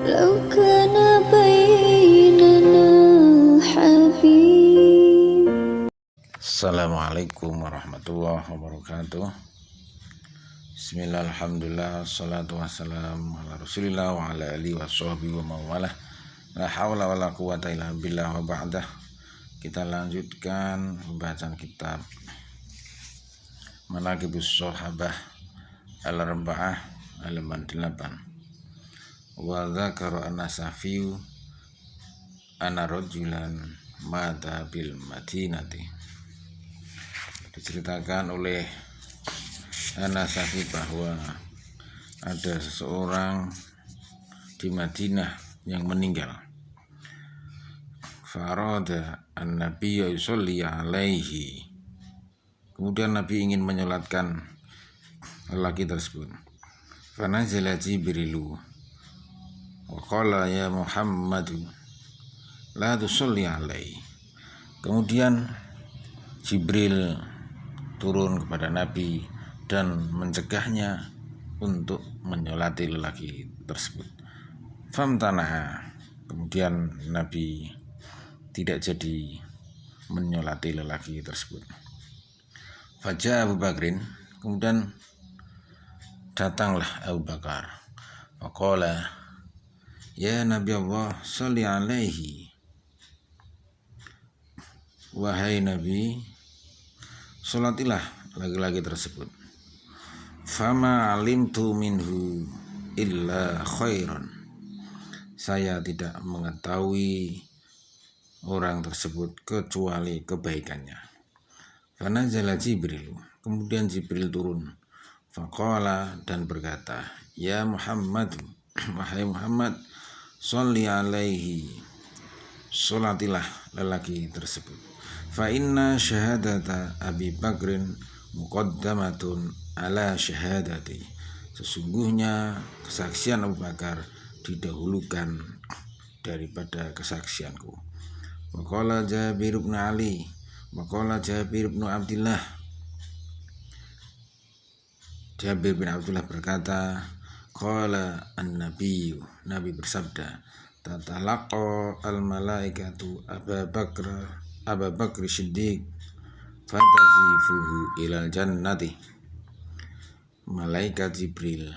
لو كان بيننا حبيب. Assalamualaikum warahmatullahi wabarakatuh. Bismillah, alhamdulillah, salatu wassalamu ala rasulillah wa ala alihi wa sahbihi wa mawalah. La hawla wa la quwata illa billah wa ba'dah. Kita lanjutkan pembacaan kitab Manaqibus Shahabah al-Arba'ah halaman 8. Wa dzakara an-Nasafiyu anna rajulan mata bil Madinati. Diceritakan oleh An-Nasafi bahwa ada seseorang di Madinah yang meninggal. Farada an-nabiyyu yusolli alaihi. Kemudian Nabi ingin menyolatkan lelaki tersebut. Fanazala Jibrilu wa qala ya Muhammadu la tusolli alaihi. Kemudian Jibril turun kepada Nabi dan mencegahnya untuk menyolati lelaki tersebut. Famtanaha. Kemudian Nabi tidak jadi menyolati lelaki tersebut. Faja Abu Bakrin. Kemudian datanglah Abu Bakar. Faqala ya Nabi Allah sholli alaihi. Wahai Nabi, sholatilah laki-laki tersebut. Fama alimtu minhu illa khairan. Saya tidak mengetahui orang tersebut kecuali kebaikannya. Fanazala Jibril. Kemudian Jibril turun. Faqala dan berkata, ya Muhammad, wahai Muhammad, sholli alaihi. Sholatilah lelaki tersebut. Fa inna syahadata Abi Bakrin muqaddamatun ala syahadati. Sesungguhnya kesaksian Abu Bakar didahulukan daripada kesaksianku. Waqala Jabir bin Ali, waqala Jabir bin Abdullah. Jabir bin Abdullah berkata, qala an-nabiyyu, Nabi bersabda, tatalaqa al-malaikatu Abu Bakr Siddiq fatazifuhu ilal jannati. Malaikat Jibril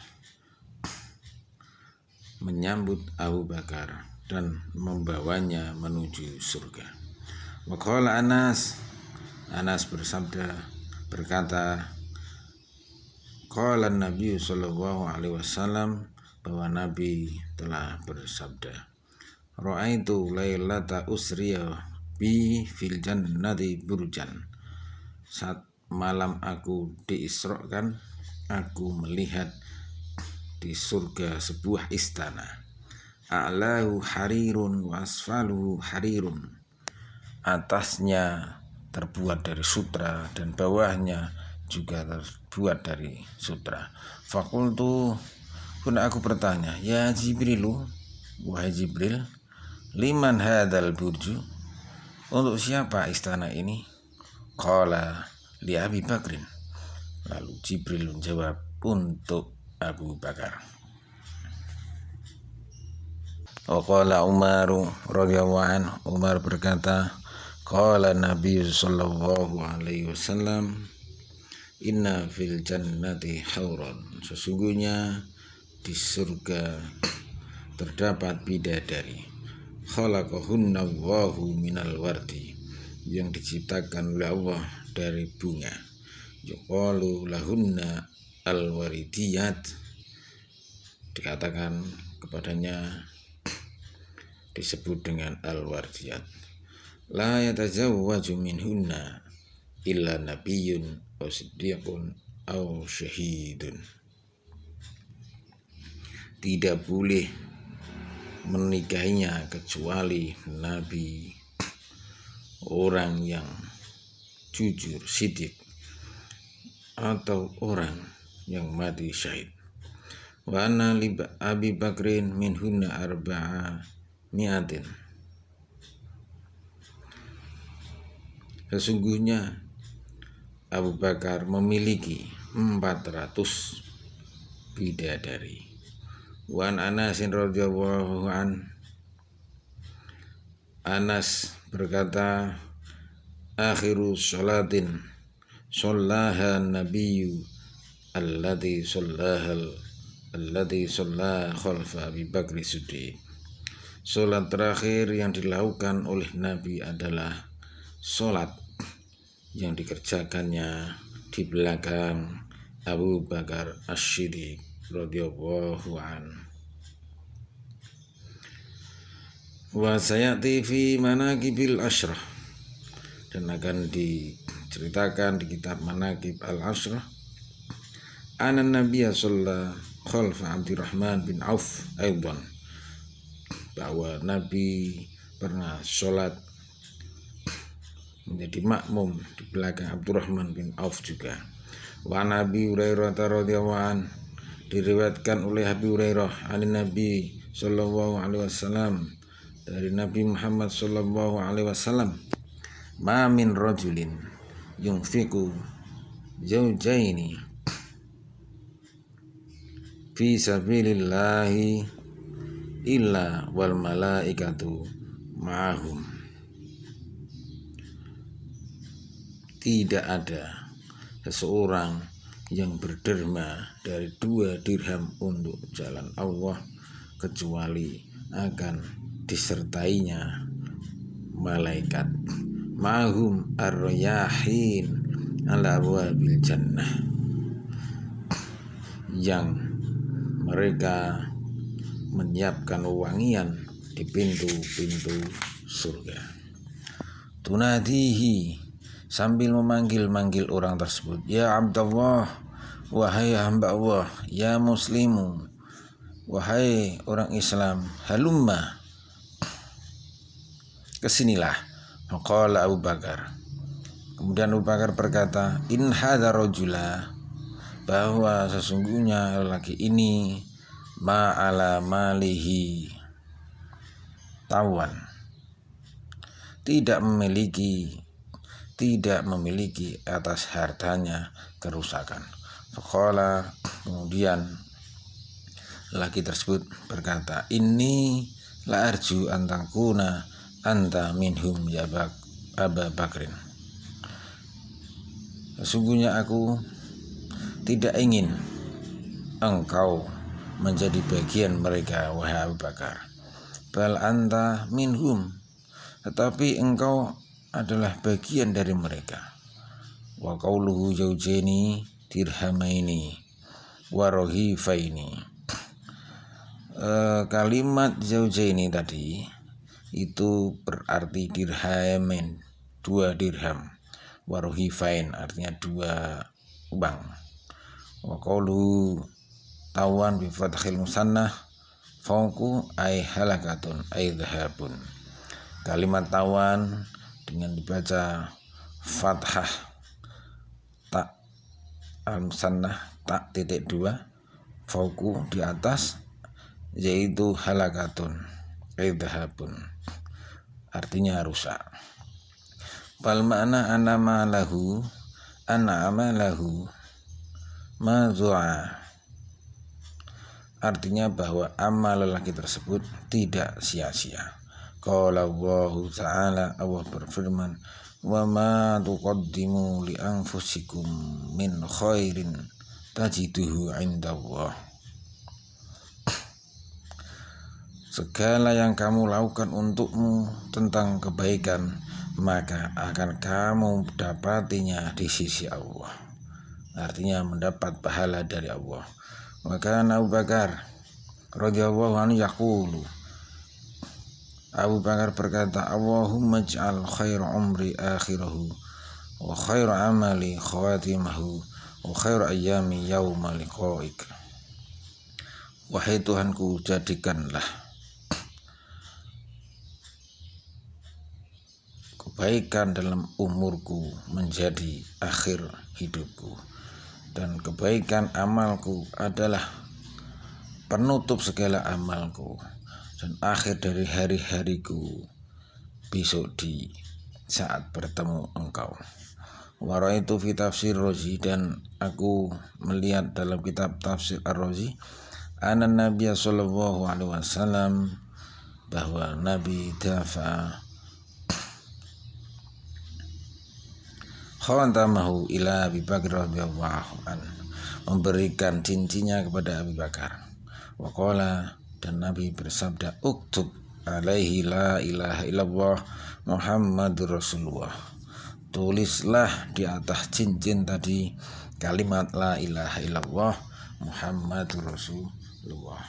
menyambut Abu Bakar dan membawanya menuju surga. Waqala Anas berkata, qala Nabi sallallahu alaihi wasallam, bahwa Nabi telah bersabda, ra'aitu lailata usriya bi fil jannati burjan. Saat malam aku diisrokan, aku melihat di surga sebuah istana. A'lahu harirun wa asfaluhu harirun. Atasnya terbuat dari sutra dan bawahnya juga terbuat dari sutra. Fakultu, pun aku bertanya, ya Jibrilu, wahai Jibril, liman hadal burju, untuk siapa istana ini? Qala li Abi Bakrin. Lalu Jibril menjawab, untuk Abu Bakar. Waqala Umaru radhiyallahu anhu, Umar berkata, qala Nabi sallallahu alaihi wasallam, inna fil jannati hauran. Sesungguhnya di surga terdapat bidadari. Khalaqahunna Allahu minal wardi, yang diciptakan oleh Allah dari bunga. Yuqalu lahunna al-waridiyat. Dikatakan kepadanya, disebut dengan al-waridiyat. La yatazawwaju minhunna illa nabiyyun aw siddiqun aw syahidun. Tidak boleh menikahinya kecuali nabi, orang yang jujur, siddiq, atau orang yang mati syahid. Wa anna li Abi Bakrin minhunna arba'a mi'atin. Sesungguhnya Abu Bakar memiliki 400 bidadari. Wa an Anasin radhiyallahu an, Anas berkata, akhiru sholatin shallaha nabiyyu alladhi shalla khalfa Abi Bakri Siddiq. Sholat terakhir yang dilakukan oleh Nabi adalah sholat yang dikerjakannya di belakang Abu Bakar As-Siddiq radhiyallahu an. Wa sayati fi manaqibil asyrah, dan akan diceritakan di kitab Manaqib al-Asyrah, anna Nabiya shalla khalfa Abdurrahman bin Auf aidan, bahwa Nabi pernah sholat menjadi makmum di belakang Abdurrahman bin Auf juga. Wa Nabi Hurairah radhiyallahu an, diriwayatkan oleh Abi Hurairah an Nabi sallallahu alaihi wasallam, dari Nabi Muhammad sallallahu alaihi wasallam, ma min rajulin yunfiqu zawjaini fi sabilillahi illa wal malaikatu ma'ahum. Tidak ada seseorang yang berderma dari 2 dirham untuk jalan Allah kecuali akan disertainya malaikat, ma'hum ar-rayahin ala wabil jannah, yang mereka menyiapkan wangian di pintu-pintu surga. Tunadihi, sambil memanggil-manggil orang tersebut, ya Abdullah, wahai hamba Allah, ya muslimu, wahai orang Islam, halumma, kesinilah. Maqala Abu Bakar, kemudian Abu Bakar berkata, in hadza rajula, bahwa sesungguhnya lelaki ini ma'ala malihi tawan, tidak memiliki atas hartanya kerusakan. Faqala, kemudian lelaki tersebut berkata, inni la arju an takuna anta minhum ya Aba Bakrin, sesungguhnya aku tidak ingin engkau menjadi bagian mereka, wahai Abu Bakar. Bal anta minhum, tetapi engkau adalah bagian dari mereka. Wa qauluhu zawjaini dirhamaini wa rahifaini, kalimat zawjaini tadi itu berarti dirhamin, 2 dirham, wa rahifain artinya 2 uang. Wa qauluhu tawan bi fathil musannah fauqu ay halakatun ay dhahabun, kalimat tawan dengan dibaca fathah tak al-musannah tak titik 2, fauqu di atas, yaitu halakatun ay dhahabun artinya rusak. Bal makna anama lahu mazu'a, artinya bahwa amal lelaki tersebut tidak sia-sia. Qala Allah Ta'ala, Allah berfirman, wa ma tuqaddimu li anfusikum min khairin tajiduhu indallah, segala yang kamu lakukan untukmu tentang kebaikan maka akan kamu dapatinya di sisi Allah, artinya mendapat pahala dari Allah. Maka Abu Bakar radhiyallahu anhu yaqulu, Abu Bakar berkata, Allahumma ij'al khairu umri akhirahu wa khairu amali khawatimahu wa khairu ayyami yawma liqa'ik. Wahai Tuhanku, jadikanlah kebaikan dalam umurku menjadi akhir hidupku, dan kebaikan amalku adalah penutup segala amalku dan akhir dari hari-hariku besok di saat bertemu engkau. Waraitu fi tafsir Razi, dan aku melihat dalam kitab tafsir Ar-Razi, anna Nabi sallallahu alaihi wasallam, bahwa Nabi dafa khawantamahu ila Abi Bakar radhiyallahu an, memberikan cincinnya kepada Abu Bakar. Waqala, dan Nabi bersabda, uktub alaihi la ilaha illallah Muhammadur Rasulullah, tulislah di atas cincin tadi kalimat la ilaha illallah Muhammadur Rasulullah.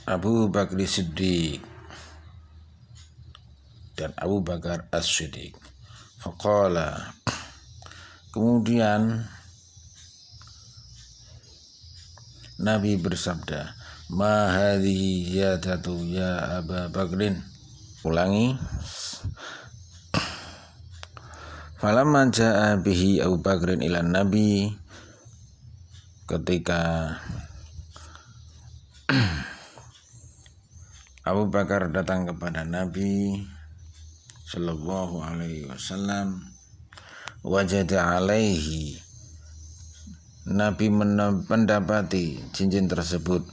Abu Bakar Siddiq dan Abu Bakar As-Siddiq. Faqala, kemudian Nabi bersabda, ma hadhihi ziyadatu ya Abu Bakrin. Ulangi. Falamma jaa bihi Abu Bakrin ila Nabi, ketika Abu Bakar datang kepada Nabi sallallahu alaihi wasallam, wajada alaihi, Nabi mendapati cincin tersebut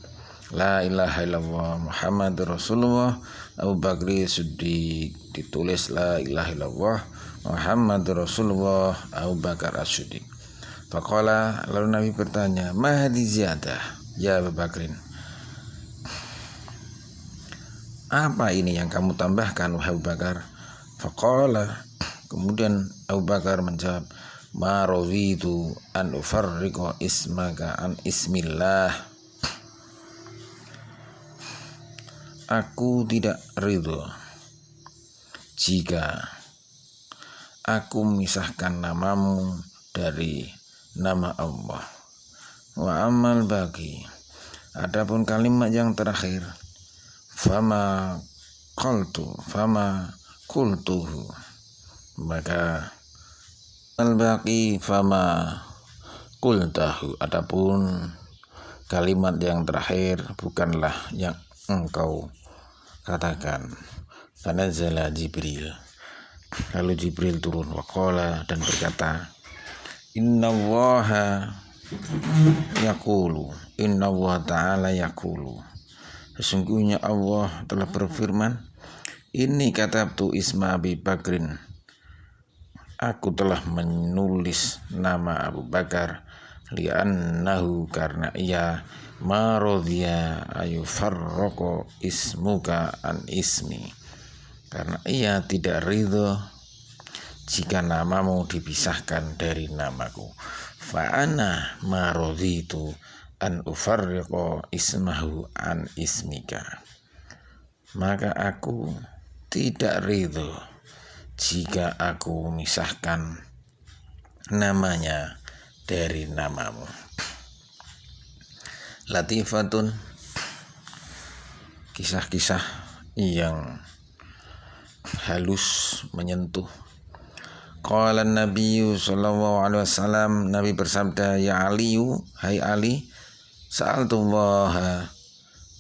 la ilaha illallah Muhammadur Rasulullah Abu Bakar Siddiq, ditulis la ilaha illallah Muhammadur Rasulullah Abu Bakar As-Siddiq. Faqala, lalu Nabi bertanya, ma hadhihi ziyadah ya Abu Bakrin, apa ini yang kamu tambahkan wahai Abu Bakar? Faqala, kemudian Abu Bakar menjawab, ma rawitu an ufarriqa ismaka an ismillah, aku tidak ridho jika aku memisahkan namamu dari nama Allah. Wa amal bagi, adapun kalimat yang terakhir, fama qultuhu, maka al-baqi fama qultahu, adapun kalimat yang terakhir bukanlah yang engkau katakan. Fanazala Jibril, lalu Jibril turun, waqala, dan berkata, innallaha yaqulu, innallaha ta'ala yaqulu, sesungguhnya Allah telah berfirman, ini katabtu isma Abi Bakrin, aku telah menulis nama Abu Bakar, li'annahu, karena ia, marodhiya ayufarroko ismuka an ismi, karena ia tidak ridho jika namamu dipisahkan dari namaku. Fa'ana marodhitu an ufarriqo ismahu an ismika, maka aku tidak ridho jika aku memisahkan namanya dari namamu. Latifatun, kisah-kisah yang halus menyentuh. Qala Nabi sallallahu alaihi wasallam, Nabi bersabda, ya Aliyu, hai Ali, sa'altullaha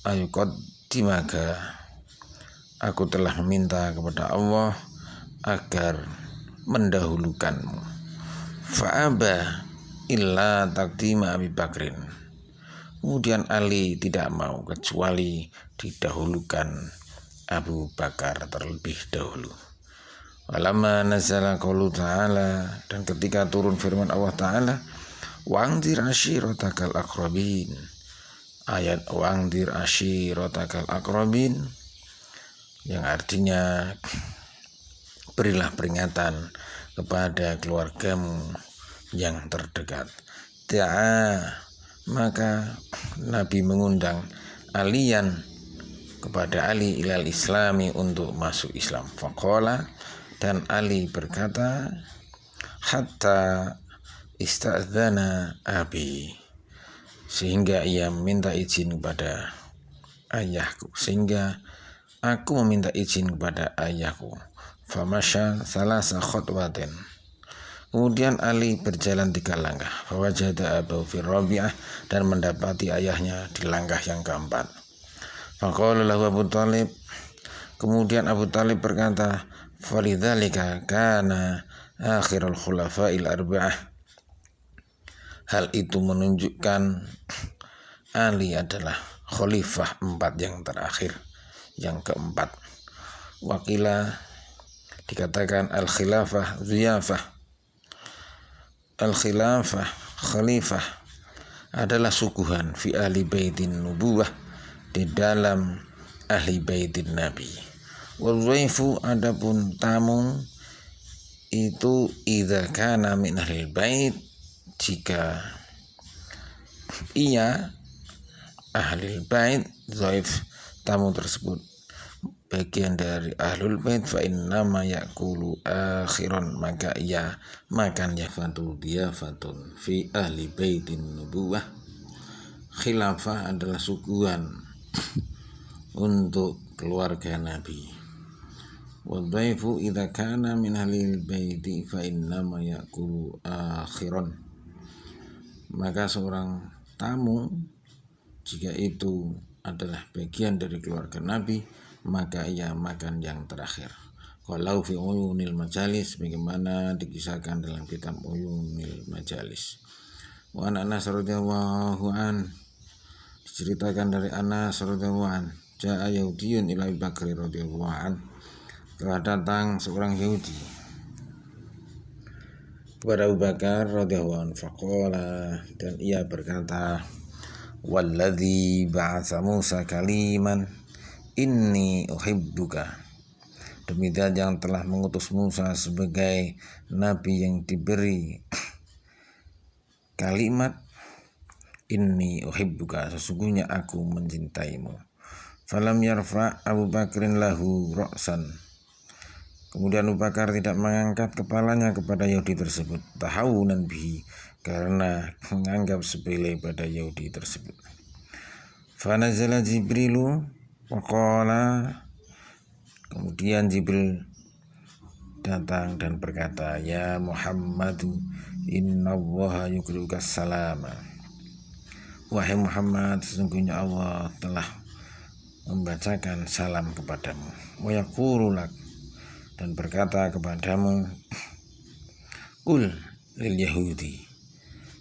ayuqaddimaka, aku telah meminta kepada Allah agar mendahulukanmu. Fa'aba illa taqdima Abi Bakrin, kemudian Ali tidak mau kecuali didahulukan Abu Bakar terlebih dahulu. Walamma nazala qaulu ta'ala, dan ketika turun firman Allah Ta'ala, wa'anzir ashiratakal aqrabin, ayat wa'anzir ashiratakal aqrabin, yang artinya berilah peringatan kepada keluargamu yang terdekat. Ta'a, maka Nabi mengundang Aliyan, kepada Ali, ilal islami, untuk masuk Islam. Faqala, dan Ali berkata, hatta ista'dzana abi, sehingga ia meminta izin kepada ayahku, sehingga aku meminta izin kepada ayahku. Famasya salasa khutwatin, kemudian Ali berjalan 3 langkah. Fawajada abahu fi rabi'ah, dan mendapati ayahnya di langkah yang keempat. Faqala lahu Abu Thalib, kemudian Abu Thalib berkata, falidzalika kana akhirul khulafa'il arba'ah, Hal itu menunjukkan Ali adalah khalifah 4 yang terakhir, yang keempat. Wakila dikatakan al-khilafah ziyafah. Al-khilafah, khalifah adalah suguhan fi ahli baitin nubuwah, di dalam ahli baitin nabi. Wal-dhaifu adapun tamu itu idza kana min ahli bait, jika ia ahli bait, dhaif tamu tersebut bagian dari ahlul bait, fa innama yakulu akhiran, maka ia makan yafatul diyafatun fi ahli baitin nubuwah. Khilafah adalah suguhan untuk keluarga Nabi. Wadhaifu idza kana min ahlil baiti fa innama yakulu akhiran, maka seorang tamu jika itu adalah bagian dari keluarga Nabi, maka ia makan yang terakhir. Kalau fi uyunil majalis, bagaimana dikisahkan dalam kitab Uyunil Majalis. Wa Anas radhiyallahu an, diceritakan dari Anas radhiyallahu an, jaa Yahudiyun ila Abu Bakar radhiyallahu an, telah datang seorang Yahudi kepada Abu Bakar radhiyallahu an, faqala, dan ia berkata, walladzi ba'atsa Musa kaliman inni uhibbuka, demi Zat yang telah mengutus Musa sebagai nabi yang diberi kalimat, inni uhibbuka, sesungguhnya aku mencintaimu. Falam yarfa Abu Bakrin lahu ra'san, kemudian Abu Bakar tidak mengangkat kepalanya kepada Yahudi tersebut, tahawunan bihi, karena menganggap sepele pada Yahudi tersebut. Fanazala Jibrilu waqala, kemudian Jibril datang dan berkata, ya Muhammadu innallaha yuqri'uka salama, wahai Muhammad, sesungguhnya Allah telah membacakan salam kepadamu. Wa yaqulu lak, dan berkata kepadamu, qul lil yahudi,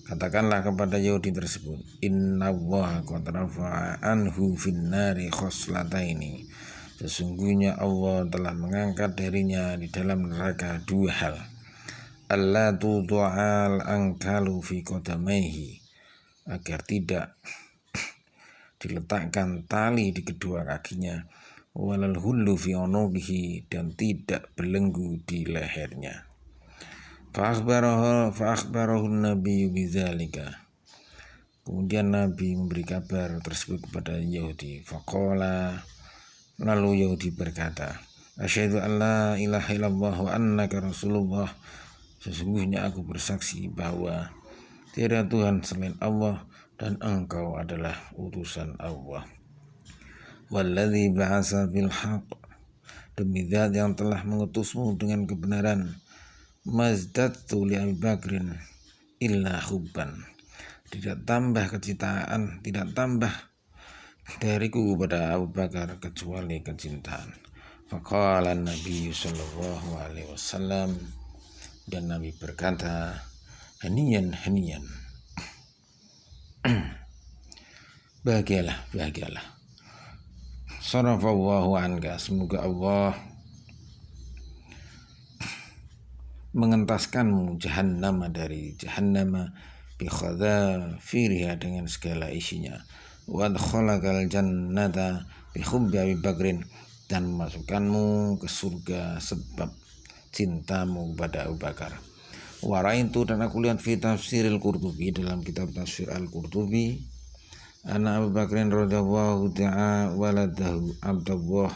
katakanlah kepada Yahudi tersebut, innallaha qad rafa'a anhu finnari khoslataini, sesungguhnya Allah telah mengangkat darinya di dalam neraka 2 hal. Alla tudu'al angkalu fi qadamaihi, agar tidak diletakkan tali di kedua kakinya, walal hullu fi unuqihi, dan tidak belenggu di lehernya. Fa'akhbarahu Nabi bidzalika, kemudian Nabi memberi kabar tersebut kepada Yahudi. Faqala, lalu Yahudi berkata, asyhadu an la ilaha illallah wa annaka rasulullah, sesungguhnya aku bersaksi bahwa tiada Tuhan selain Allah dan engkau adalah utusan Allah. Walladzi ba'atsa bil haqq, demi Zat yang telah mengutusmu dengan kebenaran, mazdadtu li Abi Bakrin illa hubban, tidak tambah kecintaan, tidak tambah dariku kepada Abu Bakar kecuali kecintaan. Faqala Nabi sallallahu alaihi wasallam, dan Nabi berkata, haniyan haniyan, bahagialah bahagialah, sarafallahu anka, semoga Allah mengentaskanmu jahannam, dari jahannam, bi khadafiriha, dengan segala isinya, wa adkhalakal jannata bi hubbi Abi Bakrin, dan memasukkanmu ke surga sebab cintamu kepada Abu Bakar. Wa ra'aitu, dan aku lihat fi tafsiril Qurtubi, dalam kitab tafsir Al-Qurtubi, ana Abu Bakrin radhiyallahu ta'ala waladahu Abdullah,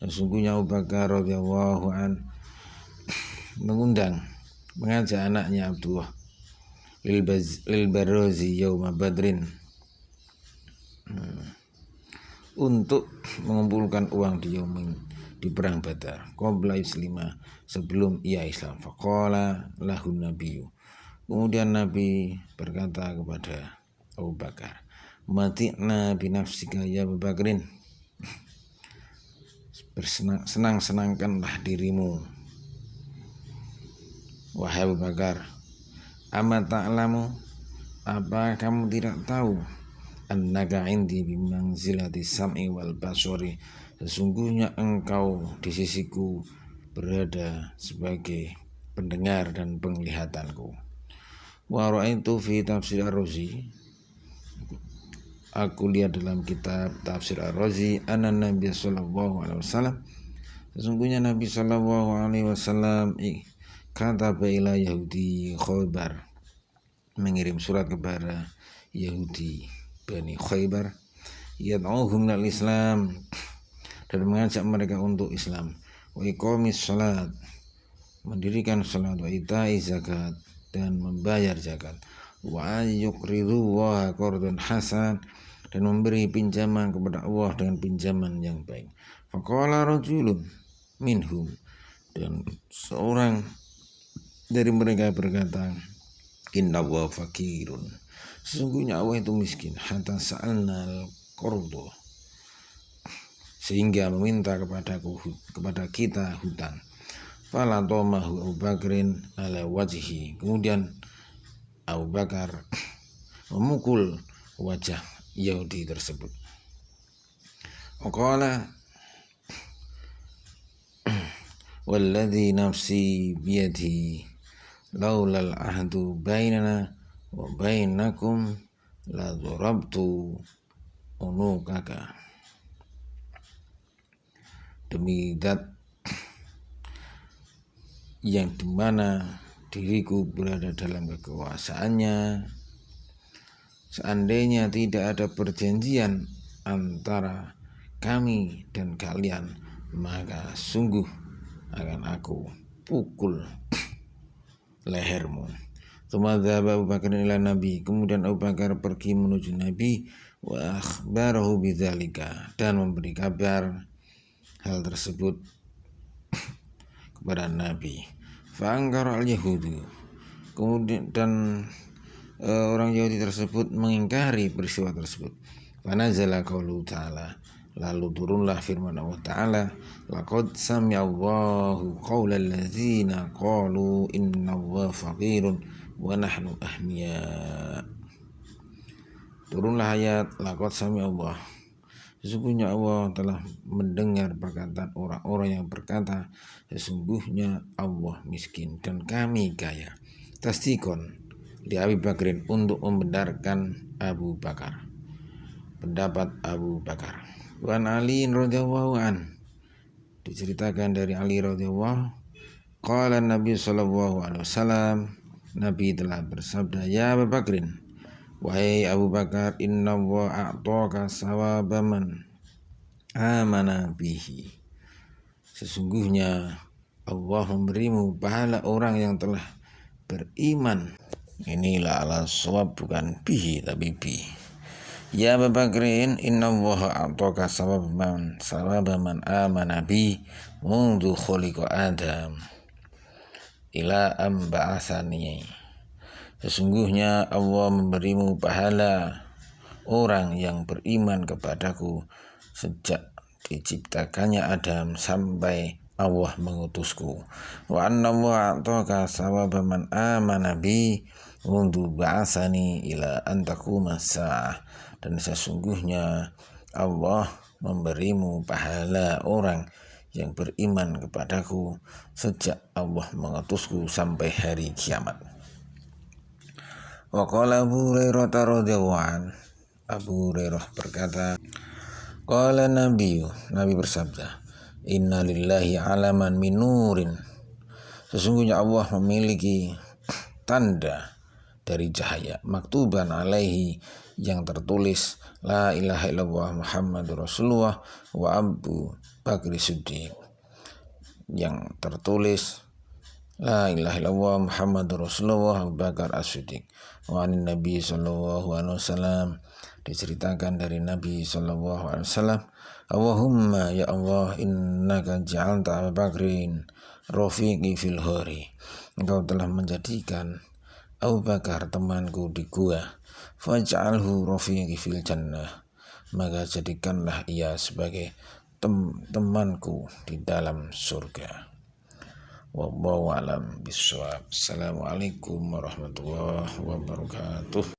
sesungguhnya Abu Bakar radhiyallahu an mengajak anaknya Abdullah lil barozi yauma badrin, untuk mengumpulkan uang di perang Badar, qabla islima, sebelum ia Islam. Faqala lahu nabiyyu, kemudian Nabi berkata kepada Abu Bakar, mati'na binafsika ya Abu Bakrin, senang-senangkanlah dirimu wahai Abu Bakar. Amma ta'lamu, Apa kamu tidak tahu annaka indi bimanzilati sam'i wal basori, sesungguhnya engkau di sisiku berada sebagai pendengar dan penglihatanku. Wa ra'aitu fi tafsir Ar-Razi, aku lihat dalam kitab tafsir Ar-Razi, anna Nabi sallallahu alaihi wasallam, sesungguhnya Nabi sallallahu alaihi wasallam kata ila Yahudi Khaybar, mengirim surat kepada Yahudi Bani Khaybar, yad'uhum al Islam, dan mengajak mereka untuk Islam, wa iqamis salat, mendirikan salat, wa itai zakat, dan membayar zakat, wa yuqridu wa qardun hasan, dan memberi pinjaman kepada Allah dengan pinjaman yang baik. Faqala rajulun minhum, dan seorang dari mereka berkata, inna Allah fakirun, sesungguhnya Allah itu miskin, hatta sa'alnal qardu, sehingga meminta kepada kita hutang. Fala tomahu Abu Bakrin ala wajhi, kemudian Abu Bakar memukul wajah Yahudi tersebut. Waqala walladzi nafsi biyadihi laulal ahdu bainana wa bainakum la darabtu unukaka, demi zat yang dimana diriku berada dalam kekuasaannya, seandainya tidak ada perjanjian antara kami dan kalian, maka sungguh akan aku pukul lehermu. Tsumadzaba Abu Bakar ila Nabi, kemudian Abu Bakar pergi menuju Nabi, wa akhbarahu bidzalika, dan memberi kabar hal tersebut kepada Nabi. Fa'angkara al-yahudu, kemudian orang Yahudi tersebut mengingkari peristiwa tersebut. Fanazala qaulu ta'ala, lalu turunlah firman Allah Ta'ala, laqad sami'allahu qaulal ladzina qalu innallaha faqirun wa nahnu ahmiya. Turunlah ayat laqad sami'allah, sesungguhnya Allah telah mendengar perkataan orang-orang yang berkata, sesungguhnya Allah miskin dan kami kaya. Tasdikon di Abi Bakrin, untuk membenarkan Abu Bakar, pendapat Abu Bakar. Wan Ali radhiyallahu an, diceritakan dari Ali radhiyallahu, qala Nabi sallallahu alaihi wasallam, Nabi telah bersabda, ya Abu Bakrin, wahai Abu Bakar, inna wa a'taka sawaba man amana bihi, sesungguhnya Allah memberimu pahala orang yang telah beriman. Inilah ala sawab, bukan bihi tapi bi. Ya Abu Bakrin, inna Allah a'taka sawaba man amana bi mundu khuliqa Adam ila am ba'athani, sesungguhnya Allah memberimu pahala orang yang beriman kepadaku sejak diciptakannya Adam sampai Allah mengutusku. Wa anna Allah a'taka sawaba man amana bi mundu ba'athani ila an taquma sa'ah, dan sesungguhnya Allah memberimu pahala orang yang beriman kepadaku sejak Allah mengutusku sampai hari kiamat. Wa qala Abu Hurairah radhiyallahu an, Abu Hurairah berkata, qala Nabi bersabda, inna lillahi alaman min nurin, sesungguhnya Allah memiliki tanda dari cahaya, maktuban alaihi, yang tertulis la ilaha illallah Muhammadur Rasulullah wa Abu Bakr Siddiq, yang tertulis la ilaha illallah Muhammadur Rasulullah Abu Bakar As-Siddiq. Wa anin Nabi sallallahu alaihi wasallam, diceritakan dari Nabi sallallahu alaihi wasallam, Allahumma ya Allah, innaka ja'alta Abu Bakrin rafiqi fil hari, engkau telah menjadikan Abu Bakar temanku di gua, faj'alhu rafiqi fil jannah, maka jadikanlah ia sebagai temanku di dalam surga. Wallahu a'lam bishawab. Assalamualaikum warahmatullahi wabarakatuh.